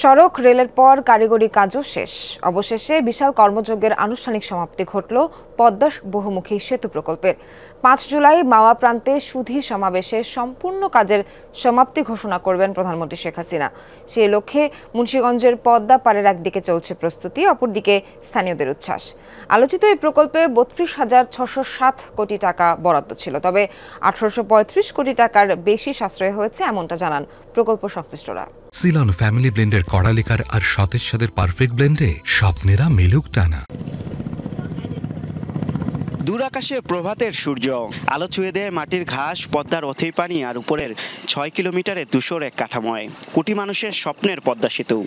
সড়ক রেলের পর কারিগরি কাজও শেষ। অবশেষে বিশাল কর্মযজ্ঞের আনুষ্ঠানিক সমাপ্তি ঘটল পদ্মা বহুমুখী সেতু প্রকল্পের। ৫ জুলাই মাওয়া প্রান্তে সুধী সমাবেশে সম্পূর্ণ কাজের সমাপ্তি ঘোষণা করবেন প্রধানমন্ত্রী শেখ হাসিনা। সেই লক্ষ্যে মুন্সিগঞ্জের পদ্মা পাড়ের একদিকে চলছে প্রস্তুতি, অপরদিকে স্থানীয়দের উচ্ছ্বাস। আলোচিত এই প্রকল্পে ৩২,৬০৭ কোটি টাকা বরাদ্দ ছিল, তবে ১৮৩৫ কোটি টাকার বেশি সাশ্রয় হয়েছে এমনটা জানান প্রকল্প সংশ্লিষ্টরা। সিলন ফ্যামিলি ব্লেন্ডের কড়ালিকার আর সতেজ সাদের পারফেক্ট ব্লেন্ডে স্বপ্নেরা মেলুক টানা। দূর আকাশে প্রভাতের সূর্য আলো ছুঁয়ে দেয় মাটির ঘাস, পদ্মার অথই পানি আর উপরের ৬ কিলোমিটারে ধূসর এক কাঠামোয় কোটি মানুষের স্বপ্নের পদ্মা সেতু।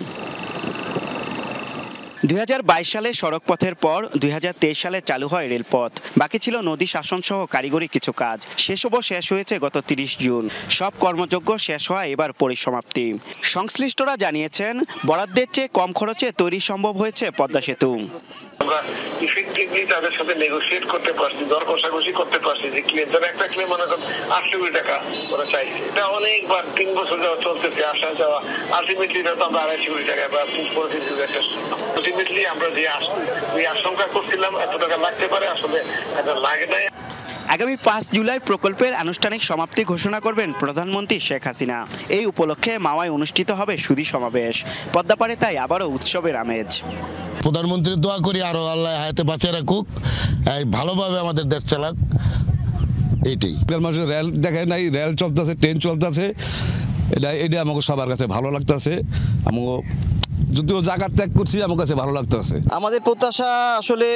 ২০২২ সালে সড়কপথের পর ২০২৩ সালে চালু হয় রেলপথ। বাকি ছিল নদী শাসন সহ কারিগরি কিছু কাজ। সেসবও শেষ হয়েছে গত ৩০ জুন। সব কর্মযজ্ঞ শেষ হয় এবার পরিসমাপ্তি। সংশ্লিষ্টরা জানিয়েছেন, বরাদ্দের চেয়ে কম খরচে তৈরি সম্ভব হয়েছে পদ্মা সেতু। আমরা ইফেক্টিভলি তাদের সাথে নেগোসিয়েট করতে পারছি, দর কষাকষি করতে পারছি যে ক্লেম, ধর একটা ক্লেম মনে করেন ৮০০ কোটি টাকা ওরা চাইছে। এটা অনেকবার ৩ বছর যাওয়া চলতেছে, আসা যাওয়া। আলটিমেটলি তো আমরা ২৫০ কোটি টাকা বা ৩৫ একটা আলটিমেটলি আমরা যে আশঙ্কা করছিলাম এত টাকা লাগতে পারে, আসলে এটা লাগে নাই। আগামী ৫ জুলাই প্রকল্পের আনুষ্ঠানিক সমাপ্তি ঘোষণা করবেন প্রধানমন্ত্রী শেখ হাসিনা। এই উপলক্ষে মাওয়ায় অনুষ্ঠিত হবে সুধী সমাবেশ। পদ্মাপাড়ে তাই আবারও উৎসবের আমেজ। প্রধানমন্ত্রীর দোয়া করি আরো আল্লাহ হায়াতে বাঁচিয়ে রাখুক, ভালোভাবে আমাদের দেশ চালাক। এইটাই রেল দেখে নাই, রেল চলতেছে, ট্রেন চলতেছে, এটা আমাকে সবার কাছে ভালো লাগতেছে। আমাকে যদিও জায়গা ত্যাগ করছি, আমার কাছে ভালো লাগতেছে। আমাদের প্রত্যাশা আসলে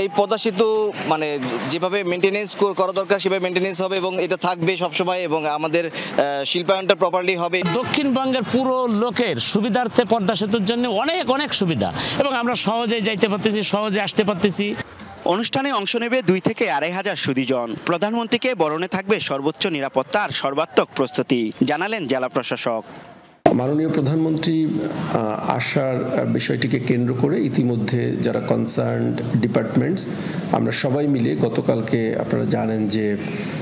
এই পদ্মা সেতু মানে যেভাবে মেনটেনেন্স করা দরকার সেভাবে মেনটেনেন্স হবে এবং এটা থাকবে সবসময় এবং আমাদের শিল্পায়নটা প্রপারলি হবে। দক্ষিণবঙ্গের পুরো লোকের সুবিধার্থে পদ্মা সেতুর জন্য অনেক অনেক সুবিধা এবং আমরা সহজে যাইতে পারতেছি, সহজে আসতে পারতেছি। অনুষ্ঠানে অংশ নেবে ২ থেকে ২৫০০ সুধীজন। প্রধানমন্ত্রীকে বরণে থাকবে সর্বোচ্চ নিরাপত্তা আর সর্বাত্মক প্রস্তুতি, জানালেন জেলা প্রশাসক। মাননীয় প্রধানমন্ত্রী আসার বিষয়টিকে কেন্দ্র করে ইতিমধ্যে যারা কনসার্নড ডিপার্টমেন্টস আমরা সবাই মিলে গতকালকে আপনারা জানেন যে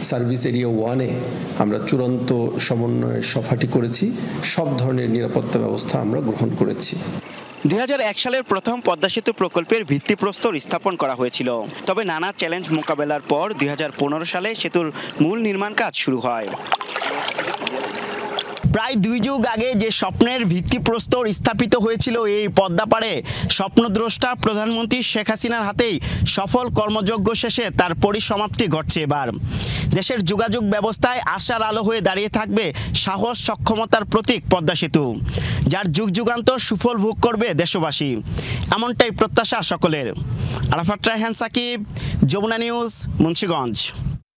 সার্ভিস এরিয়া 1-এ আমরা চূড়ান্ত সমন্বয় সভাটি করেছি। সব ধরনের নিরাপত্তা ব্যবস্থা আমরা গ্রহণ করেছি। ২০০১ সালের প্রথম পদ্মা সেতু প্রকল্পের ভিত্তিপ্রস্তর স্থাপন করা হয়েছিল, তবে নানা চ্যালেঞ্জ মোকাবেলার পর ২০১৫ সালে সেতুর মূল নির্মাণ কাজ শুরু হয়। প্রায় ২ যুগ আগে যে স্বপ্নের ভিত্তিপ্রস্তর স্থাপিত হয়েছিল এই পদ্মাপাড়ে, স্বপ্নদ্রষ্টা প্রধানমন্ত্রী শেখ হাসিনার হাতেই সফল কর্মযজ্ঞ শেষে তার পরিসমাপ্তি ঘটছে এবার। দেশের যোগাযোগ ব্যবস্থায় আশার আলো হয়ে দাঁড়িয়ে থাকবে সাহস সক্ষমতার প্রতীক পদ্মা সেতু, যার যুগ যুগান্তর সুফল ভোগ করবে দেশবাসী। এমনটাই প্রত্যাশা সকলের। আরাফাত রায়হান সাকিব, যমুনা নিউজ, মুন্সিগঞ্জ।